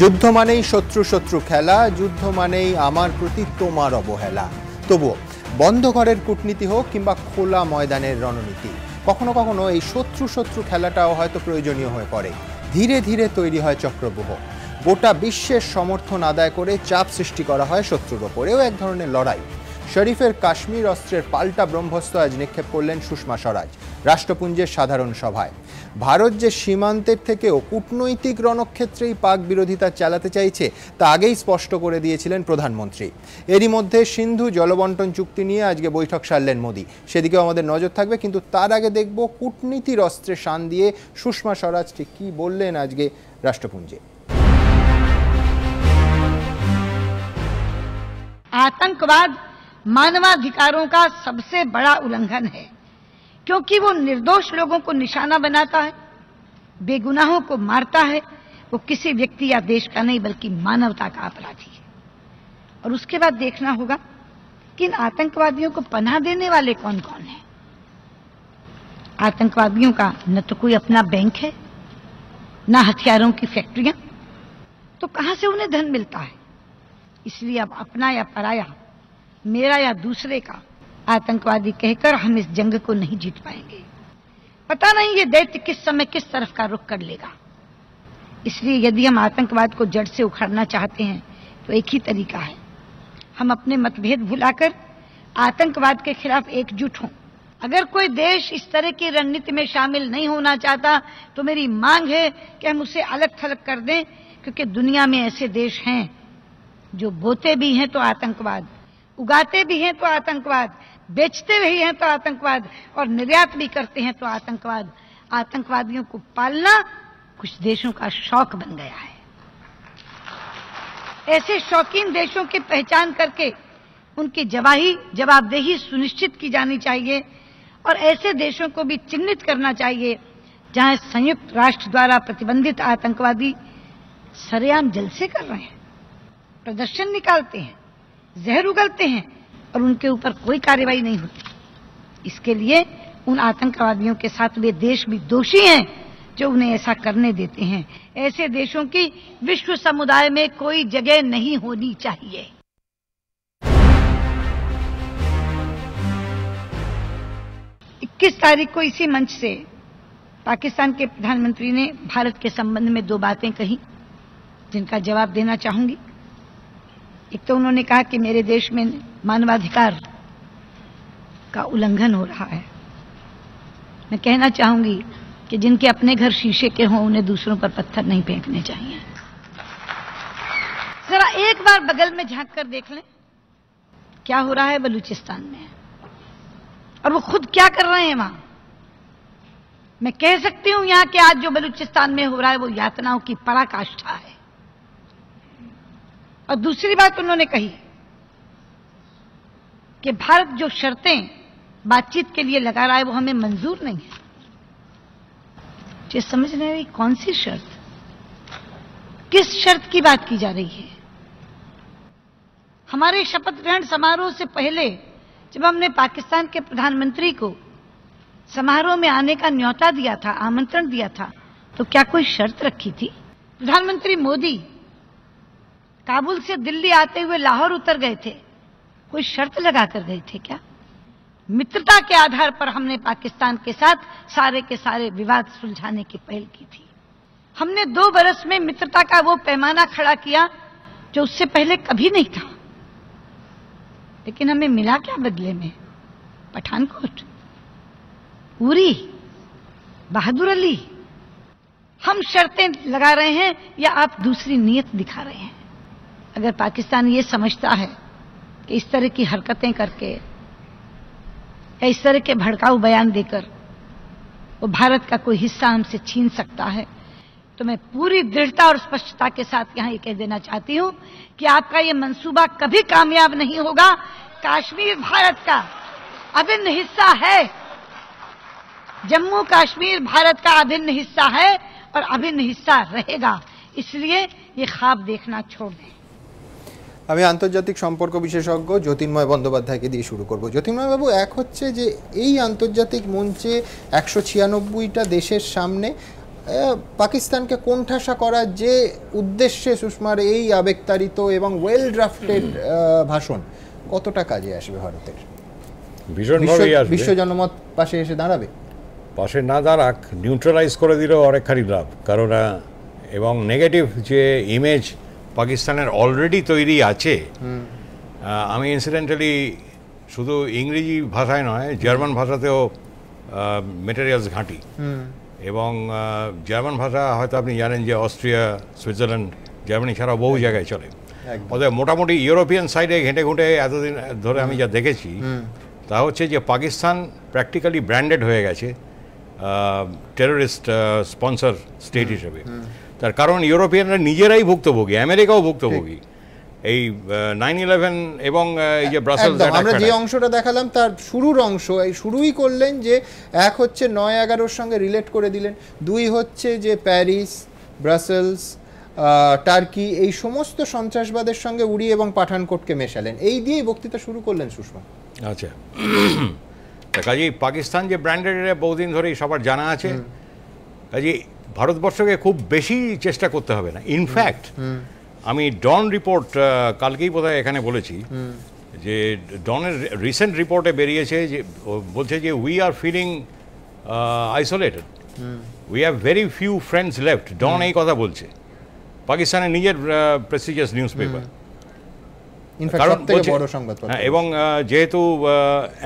যুদ্ধ মানেই শত্রু শত্রু খেলা, যুদ্ধ মানেই আমার প্রতি তোমার অবহেলা। তবুও বন্ধ ঘরের কূটনীতি হোক কিংবা খোলা ময়দানের রণনীতি, কখনো কখনো এই শত্রু শত্রু খেলাটাও হয়তো প্রয়োজনীয় হয়ে পড়ে। ধীরে ধীরে তৈরি হয় চক্রব্যূহ। গোটা বিশ্বের সমর্থন আদায় করে চাপ সৃষ্টি করা হয় শত্রুর ওপরেও এক ধরনের লড়াই। শরীফের কাশ্মীর অস্ত্রের পাল্টা ব্রহ্মাস্ত্র আজ নিক্ষেপ করলেন সুষমা স্বরাজ রাষ্ট্রপুঞ্জের সাধারণ সভায়। ভারত যে সীমান্তের থেকেও কূটনৈতিক রণক্ষেত্রেই পাক বিরোধিতা চালাতে চাইছে তা আগেই স্পষ্ট করে দিয়েছিলেন প্রধানমন্ত্রী। এরই মধ্যে সিন্ধু জলবন্টন চুক্তি নিয়ে আজকে বৈঠক সারলেন মোদি, সেদিকেও আমাদের নজর থাকবে। কিন্তু তার আগে দেখব কূটনীতির অস্ত্রে শান দিয়ে সুষমা স্বরাজ ঠিক কী বললেন আজকে রাষ্ট্রপুঞ্জে। आतंकवाद मानवाधिकारों का सबसे बड़ा उल्लंघन है, क्योंकि वो निर्दोष लोगों को निशाना बनाता है, बेगुनाहों को मारता है। वो किसी व्यक्ति या देश का नहीं बल्कि मानवता का अपराधी है। और उसके बाद देखना होगा कि इन आतंकवादियों को पनाह देने वाले कौन कौन हैं। आतंकवादियों का न तो कोई अपना बैंक है, न हथियारों की फैक्ट्रियां, तो कहां से उन्हें धन मिलता है। इसलिए अब अपना या पराया, मेरा या दूसरे का आतंकवादी कहकर हम इस जंग को नहीं जीत पाएंगे। पता नहीं ये दैत्य किस समय किस तरफ का रुख कर लेगा। इसलिए यदि हम आतंकवाद को जड़ से उखाड़ना चाहते हैं तो एक ही तरीका है, हम अपने मतभेद भुलाकर आतंकवाद के खिलाफ एकजुट हों। अगर कोई देश इस तरह की रणनीति में शामिल नहीं होना चाहता तो मेरी मांग है कि हम उसे अलग थलग कर दें, क्योंकि दुनिया में ऐसे देश हैं जो बोते भी हैं तो आतंकवाद, उगाते भी हैं तो आतंकवाद, बेचते भी हैं तो आतंकवाद, और निर्यात भी करते हैं तो आतंकवाद। आतंकवादियों को पालना कुछ देशों का शौक बन गया है। ऐसे शौकीन देशों की पहचान करके उनकी जवाबदेही सुनिश्चित की जानी चाहिए, और ऐसे देशों को भी चिन्हित करना चाहिए जहां संयुक्त राष्ट्र द्वारा प्रतिबंधित आतंकवादी सरेआम जलसे कर रहे हैं, प्रदर्शन निकालते हैं, जहर उगलते हैं और उनके ऊपर कोई कार्रवाई नहीं होती। इसके लिए उन आतंकवादियों के साथ वे देश भी दोषी हैं जो उन्हें ऐसा करने देते हैं। ऐसे देशों की विश्व समुदाय में कोई जगह नहीं होनी चाहिए। 21 तारीख को इसी मंच से पाकिस्तान के प्रधानमंत्री ने भारत के संबंध में 2 बातें कही, जिनका जवाब देना चाहूंगी। एक तो उन्होंने कहा कि मेरे देश में मानवाधिकार का उल्लंघन हो रहा है। मैं कहना चाहूंगी कि जिनके अपने घर शीशे के हों उन्हें दूसरों पर पत्थर नहीं फेंकने चाहिए। जरा एक बार बगल में झांक कर देख लें क्या हो रहा है बलूचिस्तान में, और वो खुद क्या कर रहे हैं वहां। मैं कह सकती हूं यहां के आज जो बलूचिस्तान में हो रहा है वो यातनाओं की पराकाष्ठा है। और दूसरी बात उन्होंने कही कि भारत जो शर्तें बातचीत के लिए लगा रहा है वो हमें मंजूर नहीं है। ये समझ नहीं रही कौन सी शर्त, किस शर्त की बात की जा रही है। हमारे शपथ ग्रहण समारोह से पहले जब हमने पाकिस्तान के प्रधानमंत्री को समारोह में आने का न्योता दिया था, आमंत्रण दिया था, तो क्या कोई शर्त रखी थी। प्रधानमंत्री मोदी काबुल से दिल्ली आते हुए लाहौर उतर गए थे, कोई शर्त लगाकर गए थे क्या। मित्रता के आधार पर हमने पाकिस्तान के साथ सारे के सारे विवाद सुलझाने की पहल की थी। हमने 2 बरस में मित्रता का वो पैमाना खड़ा किया जो उससे पहले कभी नहीं था। लेकिन हमें मिला क्या बदले में। पठानकोट, उरी, बहादुर अली। हम शर्तें लगा रहे हैं या आप दूसरी नीयत दिखा रहे हैं। अगर पाकिस्तान ये समझता है कि इस तरह की हरकतें करके या इस तरह के भड़काऊ बयान देकर वो भारत का कोई हिस्सा हमसे छीन सकता है, तो मैं पूरी दृढ़ता और स्पष्टता के साथ यहां ये कह देना चाहती हूं कि आपका ये मंसूबा कभी कामयाब नहीं होगा। कश्मीर भारत का अभिन्न हिस्सा है, जम्मू कश्मीर भारत का अभिन्न हिस्सा है और अभिन्न हिस्सा रहेगा। इसलिए ये ख्वाब देखना छोड़ दें। আমি আন্তর্জাতিক সম্পর্ক বিশেষজ্ঞ জ্যোতির্ময় বন্দ্যোপাধ্যায়কে দিয়ে শুরু করব। জ্যোতির্ময় বাবু, এক হচ্ছে যে এই আন্তর্জাতিক মঞ্চে 196টা দেশের সামনে পাকিস্তানকে কোণঠাসা করার যে উদ্দেশ্যে সুষমার এই আবেগতাড়িত এবং ওয়েল ড্রাফটেড ভাষণ কতটা কাজে আসবে ভারতের? ভীষণভাবেই আসবে। বিশ্ব জনমত পাশে এসে দাঁড়াবে? পাশে না দাঁড়াক, নিউট্রালাইজ করে দিলেও অনেকখানি লাভ। কারণ এবং নেগেটিভ যে ইমেজ পাকিস্তানের অলরেডি তৈরি আছে, আমি ইনসিডেন্টালি শুধু ইংরেজি ভাষায় নয়, জার্মান ভাষাতেও মেটেরিয়ালস ঘাঁটি, এবং জার্মান ভাষা হয়তো আপনি জানেন যে অস্ট্রিয়া, সুইজারল্যান্ড, জার্মানি ছাড়াও বহু জায়গায় চলে। অতএব মোটামুটি ইউরোপিয়ান সাইডে ঘেঁটে ঘুঁটে এতদিন ধরে আমি যা দেখেছি তা হচ্ছে যে পাকিস্তান প্র্যাকটিক্যালি ব্র্যান্ডেড হয়ে গেছে টেররিস্ট স্পন্সর স্টেট হিসেবে। তার কারণ ইউরোপিয়ানরা নিজেরাই ভুক্তভোগী, আমেরিকাও ভুক্তভোগী এই 9/11 এবং এই যে ব্রাসেলস। আমরা যে অংশটা দেখালাম তার শুরুর অংশ, এই শুরুই করলেন যে এক হচ্ছে 9/11-র সঙ্গে রিলেট করে দিলেন, দুই হচ্ছে যে প্যারিস, ব্রাসেলস, টার্কি এই সমস্ত সন্ত্রাসবাদের সঙ্গে উড়ি এবং পাঠানকোটকে মেশালেন, এই দিয়েই বক্তৃতা শুরু করলেন সুষমা। আচ্ছা, কাজেই পাকিস্তান যে ব্র্যান্ডেড বহুদিন ধরেই সবার জানা আছে, কাজেই ভারতবর্ষকে খুব বেশি চেষ্টা করতে হবে না। ইনফ্যাক্ট আমি ডন রিপোর্ট কালকেই বোধহয় এখানে বলেছি যে ডনের রিসেন্ট রিপোর্টে বেরিয়েছে যে বলছে যে we are feeling isolated, we have very few friends left. Dawn এই কথা বলছে, পাকিস্তানের নিজের প্রেস্টিজিয়াস নিউজ পেপার। কারণ এবং যেহেতু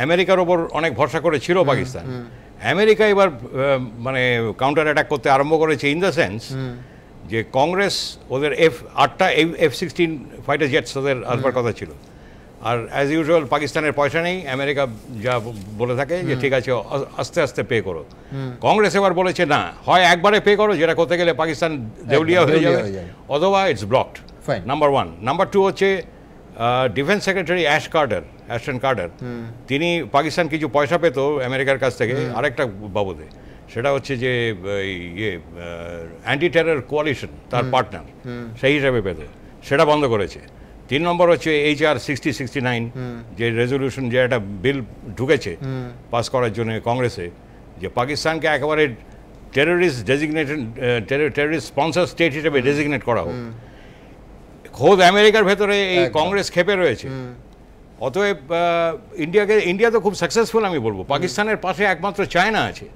আমেরিকার ওপর অনেক ভরসা করেছিল পাকিস্তান, আমেরিকা এবার মানে কাউন্টার অ্যাটাক করতে আরম্ভ করেছে, ইন দ্য সেন্স যে কংগ্রেস ওদের F-8টা F-16 ফাইটার জেটস ওদের আসবার কথা ছিল, আর অ্যাজ ইউজুয়াল পাকিস্তানের পয়সা নেই, আমেরিকা যা বলে থাকে যে ঠিক আছে আস্তে আস্তে পে করো। কংগ্রেস এবার বলেছে না, হয় একবারে পে করো, যেটা করতে গেলে পাকিস্তান দেউলিয়া হয়ে যাবে, অথবা ইটস ব্লকড। নাম্বার 1। নাম্বার 2 হচ্ছে ডিফেন্স সেক্রেটারি অ্যাশটন কার্টার, তিনি পাকিস্তান কিছু পয়সা পেত আমেরিকার কাছ থেকে আরেকটা বাবদে, সেটা হচ্ছে যে ইয়ে অ্যান্টি টেরর কোয়ালিশন তার পার্টনার সেই হিসাবে পেত, সেটা বন্ধ করেছে। 3 নম্বর হচ্ছে HR 6069 যে রেজলিউশন, যে একটা বিল ঢুকেছে পাস করার জন্য কংগ্রেসে, যে পাকিস্তানকে একেবারে terrorist designated terrorist sponsor state হিসেবে ডেজিগনেট করা হোক। খোদ আমেরিকার ভেতরে এই কংগ্রেস খেপে রয়েছে। অতএব ইন্ডিয়া তো খুব সাকসেসফুল আমি বলবো। পাকিস্তানের পাশে একমাত্র চায়না আছে,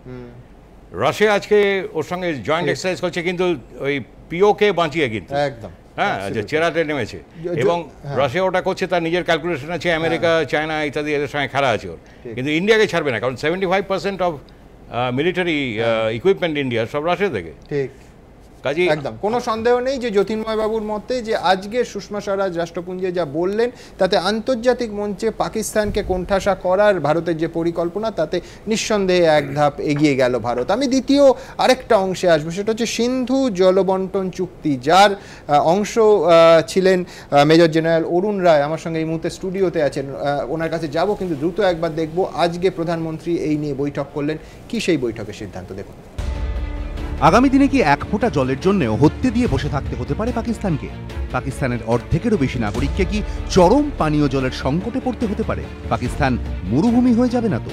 রাশিয়া আজকে ওর সঙ্গে জয়েন্ট এক্সারসাইজ করছে, কিন্তু ওই পিওকে বাঁচিয়ে কিন্তু একদম হ্যাঁ যে চেরাতে নেমেছে, এবং রাশিয়া ওটা করছে তার নিজের ক্যালকুলেশন আছে, আমেরিকা, চায়না ইত্যাদি এদের সঙ্গে খেলা আছে ওর, কিন্তু ইন্ডিয়াকে ছাড়বে না, কারণ 75% অফ মিলিটারি ইকুইপমেন্ট ইন্ডিয়া সব রাশিয়া থেকে। ঠিক, একদম কোনো সন্দেহ নেই যে জ্যোতির্ময় বাবুর মতে যে আজকে সুষমা স্বরাজ রাষ্ট্রপুঞ্জে যা বললেন তাতে আন্তর্জাতিক মঞ্চে পাকিস্তানকে কোণঠাসা করার ভারতের যে পরিকল্পনা তাতে নিঃসন্দেহে এক ধাপ এগিয়ে গেল ভারত। আমি দ্বিতীয় আরেকটা অংশে আসবো, সেটা হচ্ছে সিন্ধু জলবন্টন চুক্তি, যার অংশ ছিলেন মেজর জেনারেল অরুণ রায়, আমার সঙ্গে এই মুহূর্তে স্টুডিওতে আছেন, ওনার কাছে যাব, কিন্তু দ্রুত একবার দেখব আজকে প্রধানমন্ত্রী এই নিয়ে বৈঠক করলেন, কি সেই বৈঠকের সিদ্ধান্ত দেখুন। আগামী দিনে কি এক ফোঁটা জলের জন্যও হত্যে দিয়ে বসে থাকতে হতে পারে পাকিস্তানকে? পাকিস্তানের অর্ধেকেরও বেশি নাগরিককে কি চরম পানীয় জলের সংকটে পড়তে হতে পারে? পাকিস্তান মরুভূমি হয়ে যাবে না তো?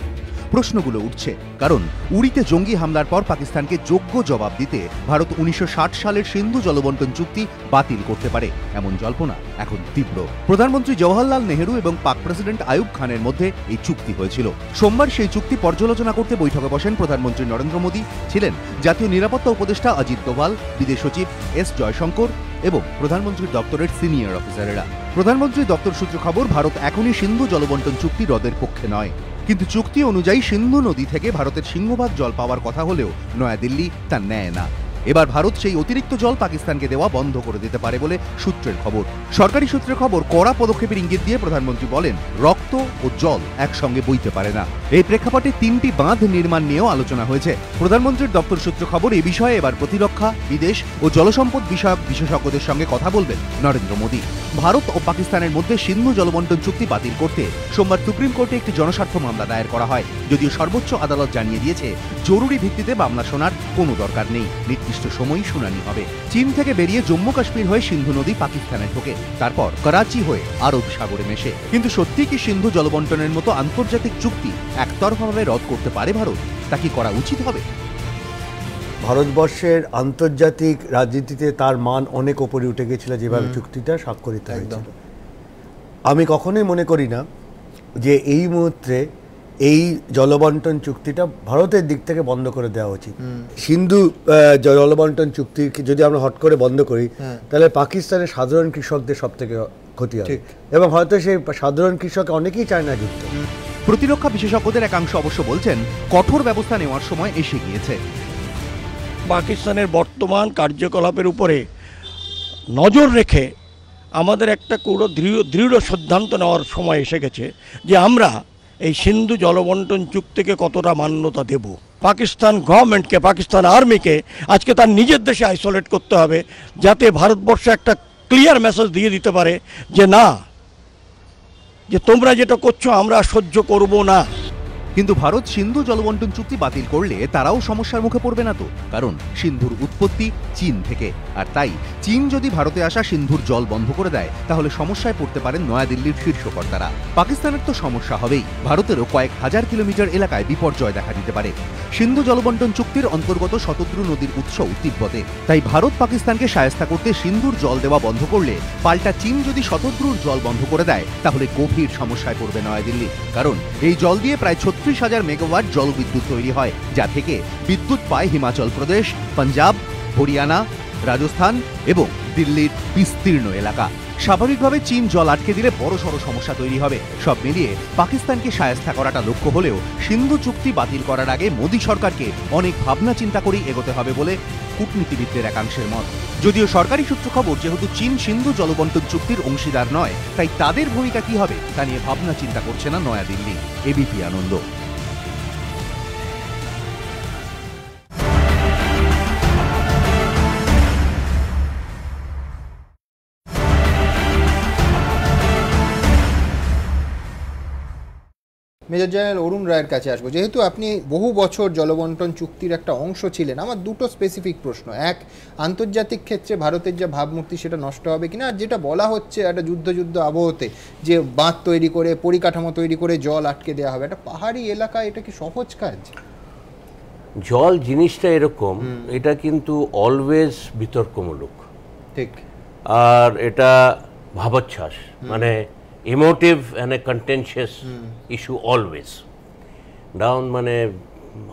প্রশ্নগুলো উঠছে কারণ উড়িতে জঙ্গি হামলার পর পাকিস্তানকে যোগ্য জবাব দিতে ভারত 1960 সালের সিন্ধু জলবন্টন চুক্তি বাতিল করতে পারে এমন জল্পনা এখন তীব্র। প্রধানমন্ত্রী জওহরলাল নেহেরু এবং পাক প্রেসিডেন্ট আইয়ুব খানের মধ্যে এই চুক্তি হয়েছিল। সোমবার সেই চুক্তি পর্যালোচনা করতে বৈঠকে বসেন প্রধানমন্ত্রী নরেন্দ্র মোদী, ছিলেন জাতীয় নিরাপত্তা উপদেষ্টা অজিত দোভাল, বিদেশ সচিব S জয়শঙ্কর এবং প্রধানমন্ত্রীর দপ্তরের সিনিয়র অফিসারেরা। প্রধানমন্ত্রী দপ্তর সূত্র খবর, ভারত এখনই সিন্ধু জলবন্টন চুক্তি রদের পক্ষে নয়, কিন্তু চুক্তি অনুযায়ী সিন্ধু নদী থেকে ভারতের সিংহভাগ জল পাওয়ার কথা হলেও নয়াদিল্লি তা নেয় না। এবার ভারত সেই অতিরিক্ত জল পাকিস্তানকে দেওয়া বন্ধ করে দিতে পারে বলে সূত্রের খবর। সরকারি সূত্রের খবর, কড়া পদক্ষেপের ইঙ্গিত দিয়ে প্রধানমন্ত্রী বলেন, রক্ত ও জল একসঙ্গে বইতে পারে না। এই প্রেক্ষাপটে 3টি বাঁধ নির্মাণ নিয়েও আলোচনা হয়েছে। প্রধানমন্ত্রীর দপ্তর সূত্র খবর, এই বিষয়ে এবার প্রতিরক্ষা, বিদেশ ও জলসম্পদ বিষয়ক বিশেষজ্ঞদের সঙ্গে কথা বলবেন নরেন্দ্র মোদী। ভারত ও পাকিস্তানের মধ্যে সিন্ধু জলবন্টন চুক্তি বাতিল করতে সোমবার সুপ্রিম কোর্টে একটি জনস্বার্থ মামলা দায়ের করা হয়, যদিও সর্বোচ্চ আদালত জানিয়ে দিয়েছে জরুরি ভিত্তিতে মামলা শোনার কোনো দরকার নেই, নির্দিষ্ট সময়ই শুনানি হবে। চীন থেকে বেরিয়ে জম্মু কাশ্মীর হয়ে সিন্ধু নদী পাকিস্তানে ঢোকে, তারপর করাচি হয়ে আরব সাগরে মেশে। কিন্তু সত্যি কি সিন্ধু জলবন্টনের মতো আন্তর্জাতিক চুক্তি একতরফাভাবে রদ করতে পারে ভারত? তা কি করা উচিত হবে? ভারতবর্ষের আন্তর্জাতিক রাজনীতিতে তার মান অনেক ওপরে উঠে গেছিল যেভাবে চুক্তিটা স্বাক্ষরিত হয়েছিল। আমি কখনোই মনে করি না যে এই মুহূর্তে এই জলবন্টন চুক্তিটা ভারতের দিক থেকে বন্ধ করে দেওয়া উচিত। সিন্ধু জলবন্টন চুক্তি যদি আমরা হট করে বন্ধ করি তাহলে পাকিস্তানের সাধারণ কৃষকদের সব থেকে ক্ষতি হবে, এবং হয়তো সেই সাধারণ কৃষক অনেকেই চায় না যুদ্ধ। প্রতিরক্ষা বিশেষজ্ঞদের একাংশ অবশ্য বলছেন কঠোর ব্যবস্থা নেওয়ার সময় এসে গিয়েছে। পাকিস্তানের বর্তমান কার্যকলাপের উপরে নজর রেখে আমাদের একটা পুরো দৃঢ় সিদ্ধান্ত নেওয়ার সময় এসে গেছে যে আমরা এই সিন্ধু জলবন্টন চুক্তিকে কতটা মান্যতা দেব। পাকিস্তান গভর্নমেন্টকে, পাকিস্তান আর্মিকে আজকে তার নিজের দেশে আইসোলেট করতে হবে, যাতে ভারতবর্ষ একটা ক্লিয়ার মেসেজ দিয়ে দিতে পারে যে না, যে তোমরা যেটা করছো আমরা সহ্য করব না। কিন্তু ভারত সিন্ধু জলবন্টন চুক্তি বাতিল করলে তারাও সমস্যার মুখে পড়বে না তো, কারণ সিন্ধুর উৎপত্তি চীন থেকে, আর তাই চীন যদি ভারতে আসা সিন্ধুর জল বন্ধ করে দেয় তাহলে সমস্যায় পড়তে পারেন নয়াদিল্লির শীর্ষ কর্তারা। পাকিস্তানের তো সমস্যা হবেই, ভারতেরও কয়েক হাজার কিলোমিটার এলাকায় বিপর্যয় দেখা দিতে পারে। সিন্ধু জলবন্টন চুক্তির অন্তর্গত শতদ্রু নদীর উৎসও তিব্বতে, তাই ভারত পাকিস্তানকে শায়েস্তা করতে সিন্ধুর জল দেওয়া বন্ধ করলে পাল্টা চীন যদি শতদ্রুর জল বন্ধ করে দেয় তাহলে গভীর সমস্যায় পড়বে নয়াদিল্লি, কারণ এই জল দিয়ে প্রায় 36,000 মেগাওয়াট জলবিদ্যুৎ তৈরি হয়, যা থেকে বিদ্যুৎ পায় হিমাচল প্রদেশ, পাঞ্জাব, হরিয়ানা, রাজস্থান এবং দিল্লির বিস্তীর্ণ এলাকা। স্বাভাবিকভাবে চীন জল আটকে দিলে বড়সড় সমস্যা তৈরি হবে। সব মিলিয়ে পাকিস্তানকে শায়েস্তা করাটা লক্ষ্য হলেও সিন্ধু চুক্তি বাতিল করার আগে মোদী সরকারকে অনেক ভাবনা চিন্তা করেই এগোতে হবে বলে কূটনীতিবিদদের একাংশের মত। যদিও সরকারি সূত্র খবর, যেহেতু চীন সিন্ধু জলবন্টন চুক্তির অংশীদার নয়, তাই তাদের ভূমিকা কি হবে তা নিয়ে ভাবনা চিন্তা করছে না নয়াদিল্লি। এবিপি আনন্দ। মেজর জেনারেল অরুণ রায়ের কাছে আসবো। যেহেতু আপনি বহু বছর জলবন্টন চুক্তির একটা অংশ ছিলেন, আমার দুটো স্পেসিফিক প্রশ্ন। এক, আন্তর্জাতিক ক্ষেত্রে ভারতের যে ভাবমূর্তি সেটা নষ্ট হবে কিনা, আর যেটা বলা হচ্ছে একটা যুদ্ধ আবহতে যে বাঁধ তৈরি করে, পরিকাঠামো তৈরি করে জল আটকে দেওয়া হবে, একটা পাহাড়ি এলাকা, এটা কি সহজ কাজ? জল জিনিসটা এরকম, এটা কিন্তু অলওয়েজ বিতর্কমূলক, ঠিক, আর এটা ভাবোচ্ছ্বাস, মানে emotive and a contentious issue always down. মানে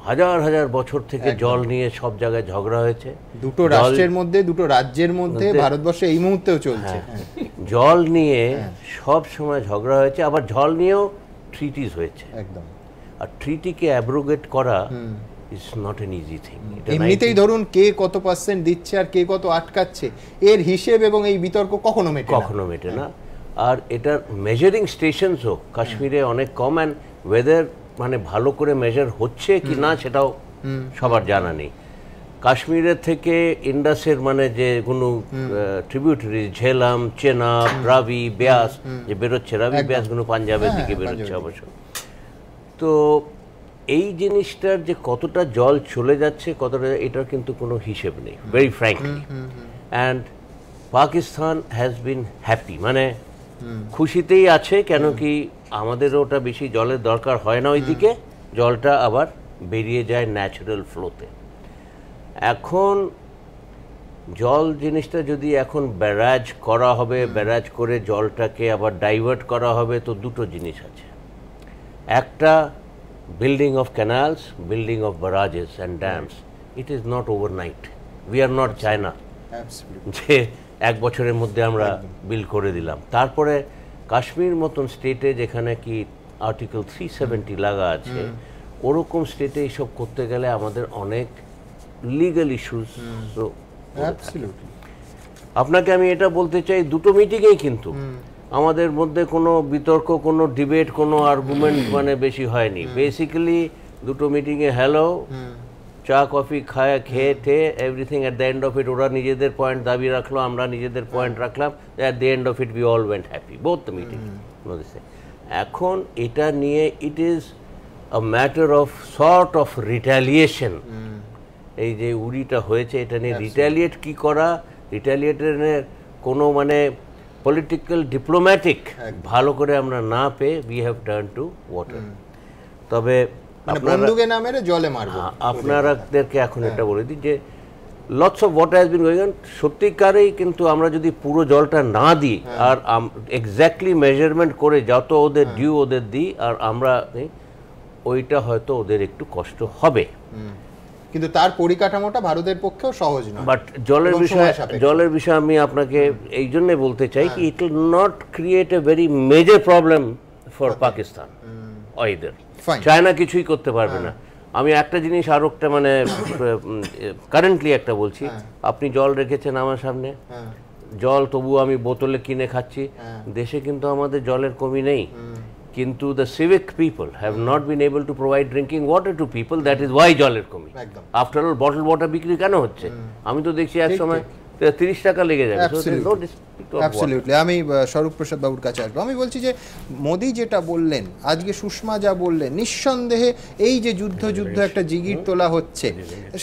হাজার হাজার বছর থেকে জল নিয়ে সব জায়গায় ঝগড়া হয়েছে, দুটো রাষ্ট্রের মধ্যে, দুটো রাজ্যের মধ্যে, ভারতবর্ষে এই মুহূর্তেও চলছে। জল নিয়ে সব সময় ঝগড়া হয়েছে, আবার জল নিয়েও ট্রিটিস হয়েছে একদম। আর ট্রিটিকে অ্যাব্রোগেট করা is not an easy thing. এমনিতেই ধরুন কে কত পার্সেন্ট দিচ্ছে আর কে কত আটকাচ্ছে, এর হিসেব এবং এই বিতর্ক কখনো মেটে না। আর এটার মেজারিং স্টেশনসও কাশ্মীরে অনেক কম, অ্যান্ড ওয়েদার মানে ভালো করে মেজার হচ্ছে কি না সেটাও সবার জানা নেই। কাশ্মীরের থেকে ইন্ডাসের মানে যে কোনো ট্রিবিউটারি ঝেলাম, চেনাব, রাবি, ব্যাস যে বেরোচ্ছে, রাবি ব্যাসগুলো পাঞ্জাবের দিকে বেরোচ্ছে অবশ্য। তো এই জিনিসটার যে কতটা জল চলে যাচ্ছে, কতটা, এটার কিন্তু কোনো হিসেব নেই, very frankly. And Pakistan has been happy, মানে খুশিতেই আছে, কেন কি আমাদের ওটা বেশি জলের দরকার হয় না, ওইদিকে জলটা আবার বেরিয়ে যায় ন্যাচারাল ফ্লোতে। এখন জল জিনিসটা যদি এখন ব্যারাজ করা হবে, ব্যারাজ করে জলটাকে আবার ডাইভার্ট করা হবে, তো দুটো জিনিস আছে। একটা, building of canals, building of barrages and dams, it is not overnight. We are not China যে এক বছরের মধ্যে আমরা বিল করে দিলাম। তারপরে কাশ্মীর মতন স্টেটে যেখানে কি আর্টিকেল 370 লাগা আছে, ওরকম স্টেটে এইসব করতে গেলে আমাদের অনেক লিগ্যাল ইস্যুস। আপনাকে আমি এটা বলতে চাই, দুটো মিটিংয়েই কিন্তু আমাদের মধ্যে কোনো বিতর্ক, কোনো ডিবেট, কোনো আর্গুমেন্ট মানে বেশি হয়নি। বেসিক্যালি দুটো মিটিংয়ে হ্যালো, চা কফি খেয়ে everything, at the end of it ওরা নিজেদের পয়েন্ট দাবি রাখলো, আমরা নিজেদের পয়েন্ট রাখলাম, at the end of it we all went happy, both the meeting. এখন এটা নিয়ে it is a matter of sort of retaliation. এই যে উড়িটা হয়েছে, এটা নিয়ে রিটালিয়েট কি করা, রিটালিয়েটের কোনো মানে পলিটিক্যাল ডিপ্লোম্যাটিক ভালো করে আমরা না পেয়ে we have turn to water. তবে মানে বন্দুকে না মেরে জলে মারবো। আপনারাদেরকে এখন এটা বলে দিই যে lots of water has been going on, সত্যিকারেই কিন্তু আমরা যদি পুরো জলটা না দিই আর এক্স্যাক্টলি মেজারমেন্ট করে যত ওদের ডিউ ওদের দিই আর আমরা ওইটা হয়তো ওদের একটু কষ্ট হবে, কিন্তু তার পরিকাঠামোটা ভারতের পক্ষেও সহজ নয়। বাট জলের বিষয়ে আমি আপনাকে এই জন্য বলতে চাই কি it will not create a very major problem for Pakistan either. China কিছুই করতে পারবে না। আমি একটা জিনিস আর একটা মানে কারেন্টলি একটা বলছি, আপনি জল রেখেছেন আমার সামনে, জল তবু আমি বোতলে কিনে খাচ্ছি, দেশে কিন্তু আমাদের জলের কমি নেই, কিন্তু the civic people have not been able to provide drinking water to people, that is why জলের কমি। after all bottled water বিক্রি কেন হচ্ছে? আমি তো দেখছি এক সময় 30 টাকা লেগে যাবে। অ্যাবসলিউটলি। আমি স্বরূপ প্রসাদ বাবুর কাছে আসবো। আমি বলছি যে মোদি যেটা বললেন, আজকে সুষমা যা বললেন, নিঃসন্দেহে এই যে যুদ্ধ একটা জিগির তোলা হচ্ছে,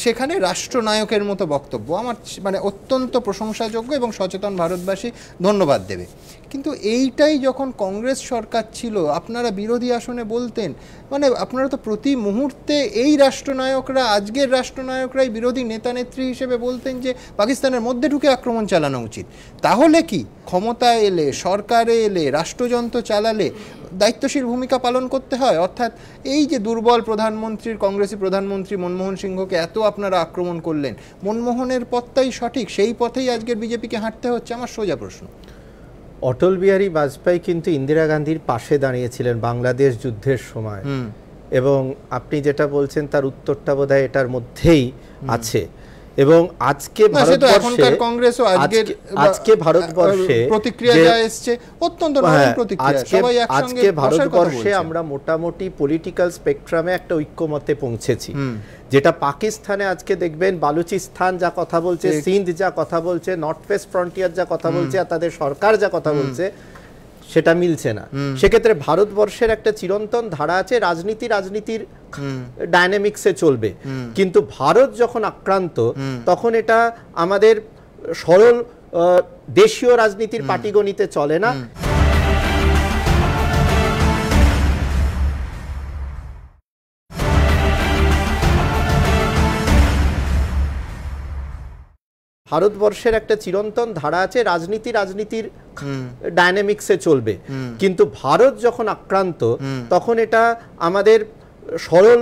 সেখানে রাষ্ট্রনায়কের মতো বক্তব্য আমার মানে অত্যন্ত প্রশংসাযোগ্য এবং সচেতন ভারতবাসী ধন্যবাদ দেবে। কিন্তু এইটাই যখন কংগ্রেস সরকার ছিল, আপনারা বিরোধী আসনে বলতেন, মানে আপনারা তো প্রতি মুহূর্তে এই রাষ্ট্রনায়করা, আজকের রাষ্ট্রনায়করাই বিরোধী নেতা নেত্রী হিসেবে বলতেন যে পাকিস্তানের মধ্যে ঢুকে আক্রমণ চালানো উচিত। তাহলে কি ক্ষমতায় এলে, সরকারে এলে, রাষ্ট্রযন্ত্র চালালে দায়িত্বশীল ভূমিকা পালন করতে হয়? অর্থাৎ এই যে দুর্বল প্রধানমন্ত্রীর, কংগ্রেসী প্রধানমন্ত্রী মনমোহন সিংহকে এত আপনারা আক্রমণ করলেন, মনমোহনের পথটাই সঠিক, সেই পথেই আজকের বিজেপিকে হাঁটতে হচ্ছে? আমার সোজা প্রশ্ন। অটল বিহারী বাজপেয়ী কিন্তু ইন্দিরা গান্ধীর পাশে দাঁড়িয়েছিলেন বাংলাদেশ যুদ্ধের সময়, এবং আপনি যেটা বলছেন তার উত্তরটা বোধহয় এটার মধ্যেই আছে। এবং আজকে ভারতবর্ষে প্রতিক্রিয়া যা এসছে অত্যন্ত নরম প্রতিক্রিয়া, সবাই একসঙ্গে আজকে ভারতবর্ষে আমরা মোটামুটি পলিটিক্যাল স্পেকট্রামে একটা ঐক্যমতে পৌঁছেছি, যেটা পাকিস্তানে আজকে দেখবেন বালুচিস্তান যা কথা বলছে, সিন্ধ যা কথা বলছে, নর্থ ওয়েস্ট ফ্রন্টিয়ার যা কথা বলছে, আর তাদের সরকার যা কথা বলছে, সেটা মিলছে না। সেক্ষেত্রে ভারতবর্ষের একটা চিরন্তন ধারা আছে, রাজনীতির ডায়নামিক্সে চলবে, কিন্তু ভারত যখন আক্রান্ত তখন এটা আমাদের সরল দেশীয় রাজনীতির পাটিগণিতে চলে না। ভারতবর্ষের একটা চিরন্তন ধারা আছে, রাজনীতির ডায়নামিক্সে চলবে, কিন্তু ভারত যখন আক্রান্ত তখন এটা আমাদের সরল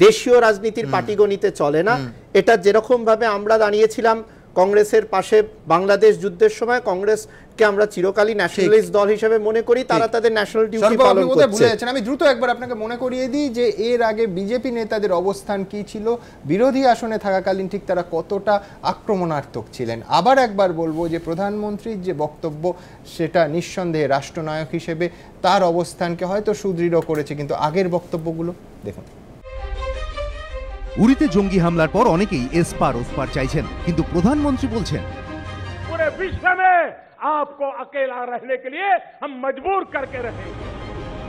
দেশীয় রাজনীতির পাটিগণিতে চলে না। এটা যেরকম ভাবে আমরা দাঁড়িয়েছিলাম কংগ্রেসের পাশে বাংলাদেশ যুদ্ধের সময়, কংগ্রেসকে আমরা চিরকালই ন্যাশনালিস্ট দল হিসেবে মনে করি, তারা তাদের ন্যাশনাল ডিউটি পালন করছে। আমি দ্রুত একবার আপনাকে মনে করিয়ে দিই যে এর আগে বিজেপি নেতাদের অবস্থান কি ছিল, বিরোধী আসনে থাকাকালীন ঠিক তারা কতটা আক্রমণাত্মক ছিলেন। আবার একবার বলবো যে প্রধানমন্ত্রীর যে বক্তব্য, সেটা নিঃসন্দেহে রাষ্ট্রনায়ক হিসেবে তার অবস্থানকে হয়তো সুদৃঢ় করেছে, কিন্তু আগের বক্তব্যগুলো দেখুন। উরিতে জঙ্গি হামলার পর অনেকেই এসপার ওসপার চাইছেন, কিন্তু প্রধানমন্ত্রী বলছেন पूरे विश्व में आपको अकेला रहने के लिए हम मजबूर करके रहेंगे।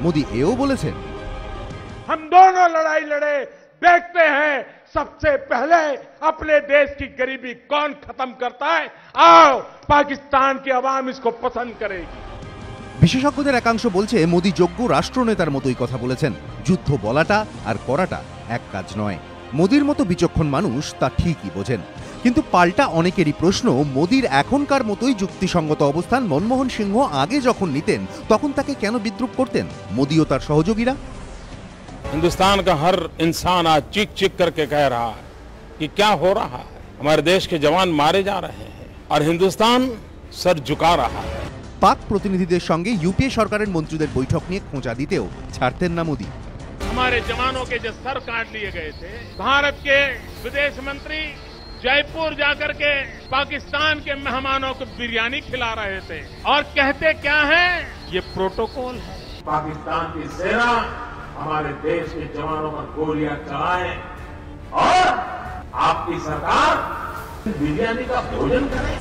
মোদি এও বলেছেন हम दोनों लड़ाई लड़े, देखते हैं सबसे पहले अपने देश की गरीबी कौन खत्म करता है। आओ, पाकिस्तान की आवाम इसको पसंद करेगी। বিশেষজ্ঞদের একাংশ বলছে মোদি যোগ্য রাষ্ট্রনেতার মতোই কথা বলেছেন। যুদ্ধ বলাটা আর করাটা এক কাজ নয়। মোদির মতো বিচক্ষণ মানুষ তা ঠিকই বোঝেন, কিন্তু পাল্টা অনেকেরই প্রশ্ন, মোদির এখনকার মতোই যুক্তিসঙ্গত অবস্থান মনমোহন সিংহ আগে যখন নিতেন তখন তাকে কেন বিদ্রুপ করতেন মোদি ও তার সহযোগীরা? हिंदुस्तान का हर इंसान आज चीख चीख करके कह रहा है कि क्या हो रहा है, हमारे देश के जवान मारे जा रहे हैं और हिंदुस्तान सर झुका रहा है। পাক প্রতিনিধিদের সঙ্গে ইউপিএ সরকারের মন্ত্রীদের বৈঠক নিয়ে খোঁচা দিতেও ছাড়তেন না মোদি। हमारे जवानों के जो सर काट लिए गए थे, भारत के विदेश मंत्री जयपुर जाकर के पाकिस्तान के मेहमानों को बिरयानी खिला रहे थे और कहते क्या है, ये प्रोटोकॉल है। पाकिस्तान की सेना हमारे देश के जवानों पर गोलियां चलाए और आपकी सरकार बिरयानी का भोजन करे।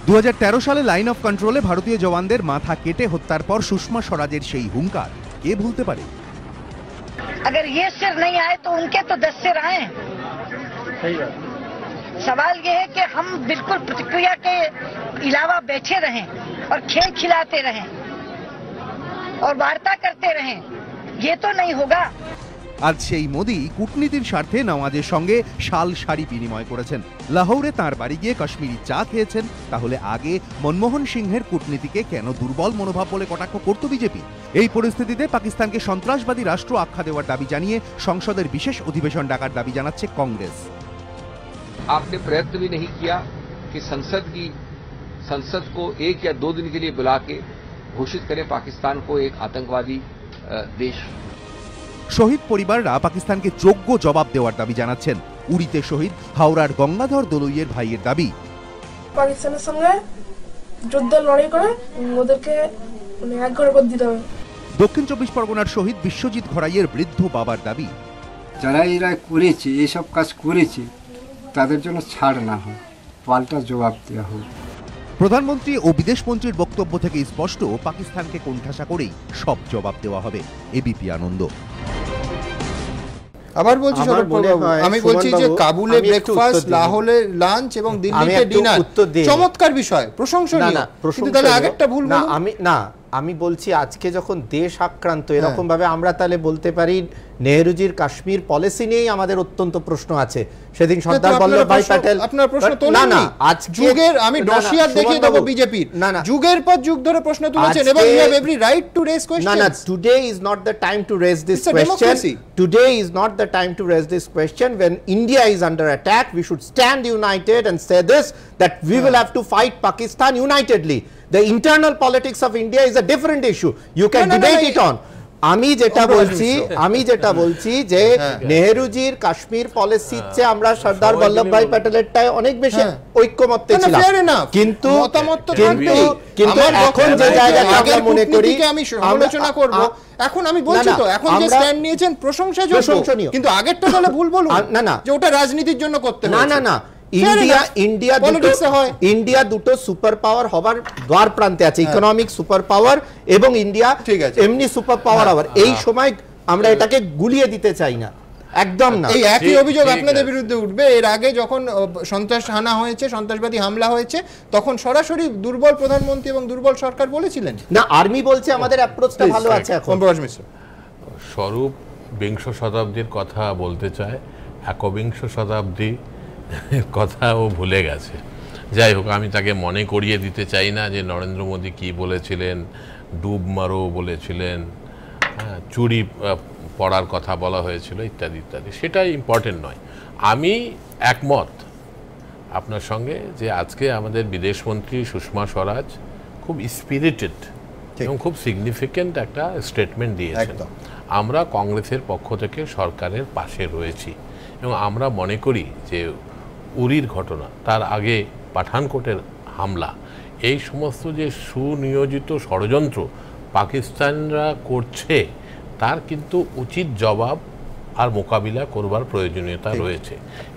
2013 সালে লাইন অফ কন্ট্রোলে ভারতীয় জওয়ানদের মাথা কেটে হত্যার পর সুষমা স্বরাজের সেই হুঙ্কার কে ভুলতে পারে? अगर ये सिर नहीं आए तो उनके तो 10 सिर आए। सवाल ये है कि हम बिल्कुल प्रतिक्रिया के अलावा बैठे रहें और खेल खिलाते रहें और वार्ता करते रहें, ये तो नहीं होगा। আজ সেই মোদি কূটনীতির স্বার্থে নওয়াজের সঙ্গে শাল শাড়ি বিনিময় করেছেন। লাহোরে তাঁর বাড়ি গিয়ে কাশ্মীরি চা খেয়েছেন। তাহলে আগে মনমোহন সিংহের কূটনীতিকে কেন দুর্বল মনোভাব বলে কটাক্ষ করত বিজেপি? এই পরিস্থিতিতে পাকিস্তানকে সন্ত্রাসবাদী রাষ্ট্র আখ্যা দেওয়ার দাবি জানিয়ে সংসদের বিশেষ অধিবেশন ডাকার দাবি জানাচ্ছে কংগ্রেস। आपने प्रयत्न भी नहीं किया कि संसद को 1 या 2 दिन के लिए बुला के घोषित करें पाकिस्तान को एक आतंकवादी देश। শহীদ পরিবাররা পাকিস্তানকে যোগ্য জবাব দেওয়ার দাবি জানাচ্ছেন। উড়িতে শহীদ হাওড়ার গঙ্গাধর দলুইয়ের ভাইয়ের দাবি, পাকিস্তানের সঙ্গে যুদ্ধ লড়াই করে ওদেরকে এক ঘরে করে দিতে হবে। দক্ষিণ 24 পরগনার শহীদ বিশ্বজিৎ ঘরাইয়ের বৃদ্ধ বাবার দাবি, যারা এরা করেছে, এসব কাজ করেছে, তাদের জন্য ছাড় না হয়, পাল্টা জবাব দেওয়া হোক। প্রধানমন্ত্রী ও বিদেশমন্ত্রীর বক্তব্য থেকে স্পষ্ট, পাকিস্তানকে কোণঠাসা করেই সব জবাব দেওয়া হবে। এবিপি আনন্দ। আবার বলছি আমি বলছি যে কাবুলে ব্রেকফাস্ট, লাহোরে লাঞ্চ এবং দিল্লিতে ডিনার চমৎকার বিষয়, প্রশংসনীয়, কিন্তু তাহলে আগেরটা ভুল না। আমি বলছি আজকে যখন দেশ আক্রান্ত এরকম ভাবে আমরা তাহলে বলতে পারি নেহরুজির কাশ্মীর পলিসি নিয়েই আমাদের অত্যন্ত প্রশ্ন আছে। সেদিন সর্দার বল্লভভাই প্যাটেল আপনার প্রশ্ন তোলেন না, আজ যুগের আমি ডসিয়ার দেখিয়ে দেব বিজেপির, যুগের পর যুগ ধরে প্রশ্ন তুলেছেন এবং you have every right to raise question. না, today is not the time to raise this question. Today is not the time to raise this question. When India is under attack, we should stand united and say this, that we will have to fight Pakistan unitedly. The internal politics of India is a different issue. You can debate it on. আমি যেটা বলছি যে নেহরুজির কাশ্মীর পলিসির চেয়ে আমরা সর্দার বল্লভভাই প্যাটেলেরটাই অনেক বেশি ঐক্যমত্যে ছিলাম, কিন্তু এখন যে জায়গাটা আমরা মনে করি আমি সমালোচনা করব, এখন আমি বলছি তো এখন যে স্ট্যান্ড নিয়েছেন প্রশংসনীয়, কিন্তু আগেরটা তাহলে ভুল বলুন না যে ওটা রাজনীতির জন্য করতে হবে। না, ইন্ডিয়া দুটো সুপার পাওয়ার হবার দ্বার প্রান্তে আছে, ইকোনমিক সুপার পাওয়ার এবং ইন্ডিয়া এমনি সুপার পাওয়ার হবার। এই সময় আমরা এটাকে গুলিয়ে দিতে চাই না, একদম না। এই একই অভিযোগ আপনাদের বিরুদ্ধে উঠবে। এর আগে যখন সন্ত্রাসবাদী হামলা হয়েছে তখন সরাসরি দুর্বল প্রধানমন্ত্রী এবং দুর্বল সরকার বলেছিলেন না, আর্মি বলছে আমাদের অ্যাপ্রোচটা ভালো আছে। এখন স্বরূপ বিংশ শতাব্দীর কথা বলতে চায়, একবিংশ শতাব্দী কথাও ভুলে গেছে। যাই হোক, আমি তাকে মনে করিয়ে দিতে চাই না যে নরেন্দ্র মোদী কি বলেছিলেন, ডুব মারো বলেছিলেন, চুরি পড়ার কথা বলা হয়েছিল ইত্যাদি ইত্যাদি, সেটা ইম্পর্টেন্ট নয়। আমি একমত আপনার সঙ্গে যে আজকে আমাদের বিদেশমন্ত্রী সুষমা স্বরাজ খুব স্পিরিটেড এবং খুব সিগনিফিক্যান্ট একটা স্টেটমেন্ট দিয়েছেন। আমরা কংগ্রেসের পক্ষ থেকে সরকারের পাশে রয়েছি এবং আমরা মনে করি যে উরির ঘটনা, তার আগে পাঠানকোটের হামলা, এই সমস্ত যে সুনিয়োজিত ষড়যন্ত্র পাকিস্তানরা করছে তার কিন্তু উচিত জবাব আর মোকাবিলা করবার প্রয়োজনীয়তা রয়েছে।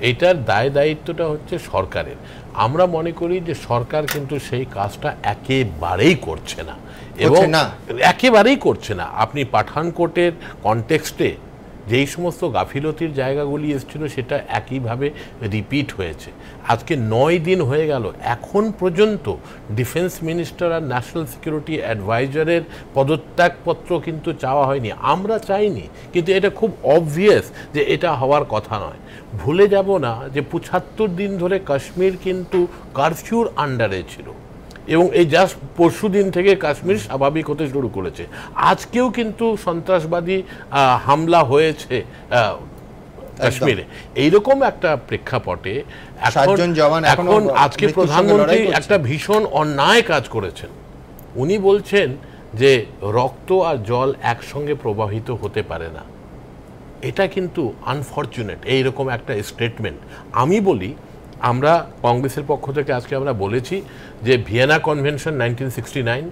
এইটার দায় দায়িত্বটা হচ্ছে সরকারের। আমরা মনে করি যে সরকার কিন্তু সেই কাজটা একেবারেই করছে না এবং একেবারেই করছে না। আপনি পাঠানকোটের কনটেক্সটে যেই সমস্ত গাফিলতির জায়গাগুলি এসেছিল সেটা একইভাবে রিপিট হয়েছে। আজকে 9 দিন হয়ে গেল, এখন পর্যন্ত ডিফেন্স মিনিস্টার আর ন্যাশনাল সিকিউরিটি অ্যাডভাইজারের পদত্যাগপত্র কিন্তু চাওয়া হয়নি। আমরা চাইনি, কিন্তু এটা খুব অবভিয়াস যে এটা হওয়ার কথা নয়। ভুলে যাব না যে 75 দিন ধরে কাশ্মীর কিন্তু কারফিউর আন্ডারে ছিল এবং এই জাস্ট পরশু দিন থেকে কাশ্মীর স্বাভাবিক হতে শুরু করেছে। আজকেও কিন্তু সন্ত্রাসবাদী হামলা হয়েছে কাশ্মীরে। এইরকম একটা প্রেক্ষাপটে এখন আজকে প্রধানমন্ত্রী একটা ভীষণ অন্যায় কাজ করেছেন। উনি বলছেন যে রক্ত আর জল একসঙ্গে প্রবাহিত হতে পারে না। এটা কিন্তু আনফরচুনেট, এইরকম একটা স্টেটমেন্ট। আমি বলি, আমরা কংগ্রেসের পক্ষ থেকে আজকে আমরা বলেছি যে ভিয়েনা কনভেনশন 1969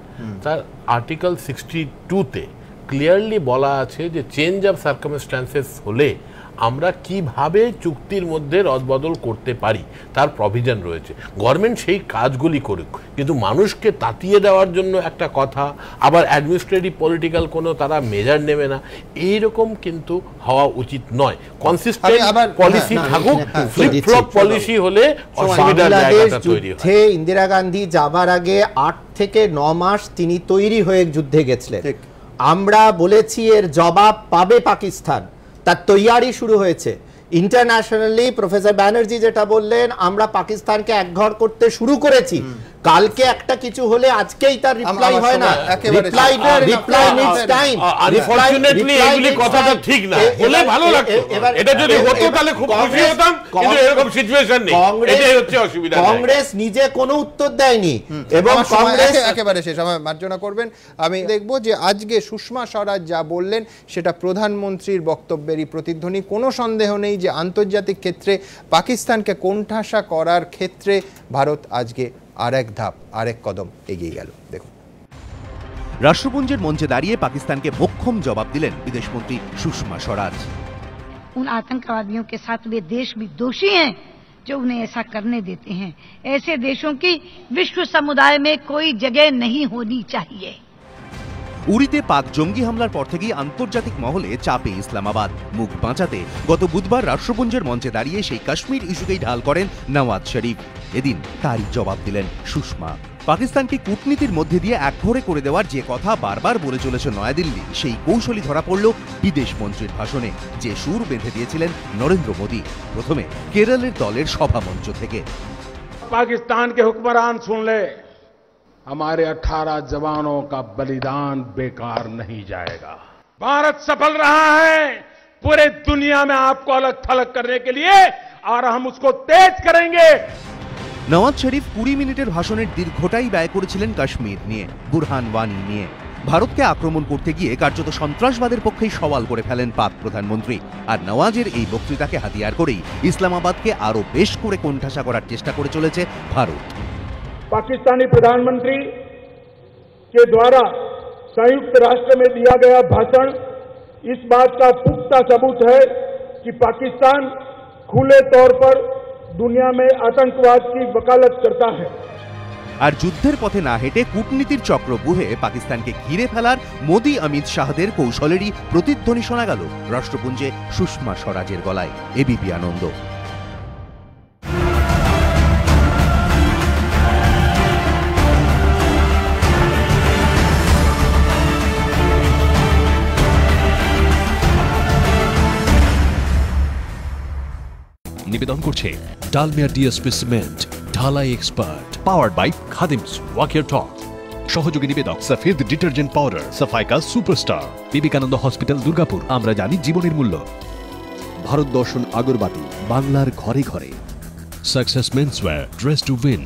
তার আর্টিকেল 62-তে ক্লিয়ারলি বলা আছে যে চেঞ্জ অফ সার্কামস্ট্যান্সেস হলে আমরা কিভাবে চুক্তির মধ্যে রদবদল করতে পারি তার প্রভিশন রয়েছে। গভর্নমেন্ট সেই কাজগুলি করুক, কিন্তু মানুষকে তাতিয়ে দেওয়ার জন্য একটা কথা, আবার অ্যাডমিনিস্ট্রেটিভ পলিটিক্যাল কোনো তারা মেজার নেবে না, এইরকম কিন্তু হওয়া উচিত নয়। কনসিস্টেন্ট পলিসি থাকুক, ফ্লিপ ফ্লপ পলিসি হলে অসুবিধার জায়গাটা তৈরি হয়। ইন্দিরা গান্ধী যাবার আগে 8 থেকে 9 মাস তিনি তৈরি হয়ে যুদ্ধে গেছিলেন। আমরা বলেছি এর জবাব পাবে পাকিস্তান। তার তৈয়ারি শুরু হয়েছে ইন্টারন্যাশনালি। প্রফেসর ব্যানার্জি যেটা বললেন, আমরা পাকিস্তানকে একঘর করতে শুরু করেছি, কালকে একটা কিছু হলে আজকেই তার রিপ্লাই হয় না। Reply needs time. আনফরচুনেটলি এইগুলি কথাটা ঠিক না, হলে ভালো লাগতো। এটা যদি হতো তাহলে খুব খুশি হতাম, কিন্তু এরকম সিচুয়েশন নেই, এটাই হচ্ছে অসুবিধা। কংগ্রেস নিজে কোনো উত্তর দেয়নি এবং কংগ্রেস একেবারে শেষ, আমার মার্জনা করবেন। আমি দেখব যে আজকে সুষমা স্বরাজ যা বললেন সেটা প্রধানমন্ত্রীর বক্তব্যেরই প্রতিধ্বনি। কোনো সন্দেহ নেই যে আন্তর্জাতিক ক্ষেত্রে পাকিস্তানকে কোণঠাসা করার ক্ষেত্রে ভারত আজকে আরেক ধাপ, আরেক কদম এগিয়ে গেল। দেখুন, রাষ্ট্রপুঞ্জের মঞ্চে দাঁড়িয়ে পাকিস্তানকে মোক্ষম জবাব দিলেন বিদেশমন্ত্রী সুষমা স্বরাজ। उन आतंकवादियों के साथ वे देश भी दोषी हैं जो उन्हें ऐसा करने देते हैं। ऐसे देशों की विश्व समुदाय में कोई जगह नहीं होनी चाहिए। উরিতে পাক জঙ্গি হামলার পর থেকেই আন্তর্জাতিক মহলে চাপে ইসলামাবাদ। মুখ বাঁচাতে গত বুধবার রাষ্ট্রপুঞ্জের মঞ্চে দাঁড়িয়ে সেই কাশ্মীর ইস্যুকেই ঢাল করেন নওয়াজ শরীফ। এদিন তারই জবাব দিলেন সুষমা। পাকিস্তানকে কূটনীতির মধ্যে দিয়ে একঘরে করে দেওয়ার যে কথা বারবার বলে চলেছে নয়াদিল্লি, সেই কৌশলী ধরা পড়ল বিদেশ মন্ত্রীর ভাষণে, যে সুর বেঁধে দিয়েছিলেন নরেন্দ্র মোদী। প্রথমে কেরলের দলের সভামঞ্চ থেকে। पाकिस्तान के हुक्मरान सुन ले, हमारे 18 जवानों का बलिदान बेकार नहीं जाएगा। भारत सफल रहा है पूरे दुनिया में आपको अलग थलग करने के लिए, और हम उसको तेज करेंगे। নওয়াজ শরীফ 20 মিনিটের ভাষণের দীর্ঘটাই ব্যয় করেছিলেন কাশ্মীর নিয়ে, বুরহান ওয়ানি নিয়ে। ভারতকে আক্রমণ করতে গিয়ে কার্যত সন্ত্রাসবাদের পক্ষেই সওয়াল করে ফেলেন পাক প্রধানমন্ত্রী। আর নওয়াজের এই বক্তৃতাকে হাতিয়ার করেই ইসলামাবাদকে আরো বেশ করে কোণঠাসা করার চেষ্টা করে চলেছে ভারত। पाकिस्तानी प्रधानमंत्री के द्वारा संयुक्त राष्ट्र में दिया गया भाषण इस बात का पुख्ता सबूत है कि पाकिस्तान खुले तौर पर दुनिया में आतंकवाद की वकालत करता है। আর যুদ্ধের পথে না হেঁটে কূটনীতির চক্র বুহে পাকিস্তানকে ঘিরে ফেলার মোদি অমিত শাহদের কৌশলেরই প্রতিধ্বনি শোনা গেল রাষ্ট্রপুঞ্জে সুষমা স্বরাজের গলায়। এবিপি আনন্দ। নিবেদন করছে ডালমিয়া ডিএসপি সিমেন্ট, ঢালাই এক্সপার্ট, পাওয়ার্ড বাই খাদিমস ওয়াকিয়ার টপ। সহযোগী নিবেদক সফেদ ডিটারজেন্ট পাউডার, সাফাইকা সুপারস্টার। বিবেকানন্দ হসপিটাল, দুর্গাপুর। আমরা জানি জীবনের মূল্য। ভারত দর্শন আগরবাতি, বাংলার ঘরে ঘরে। Success menswear, dress to win.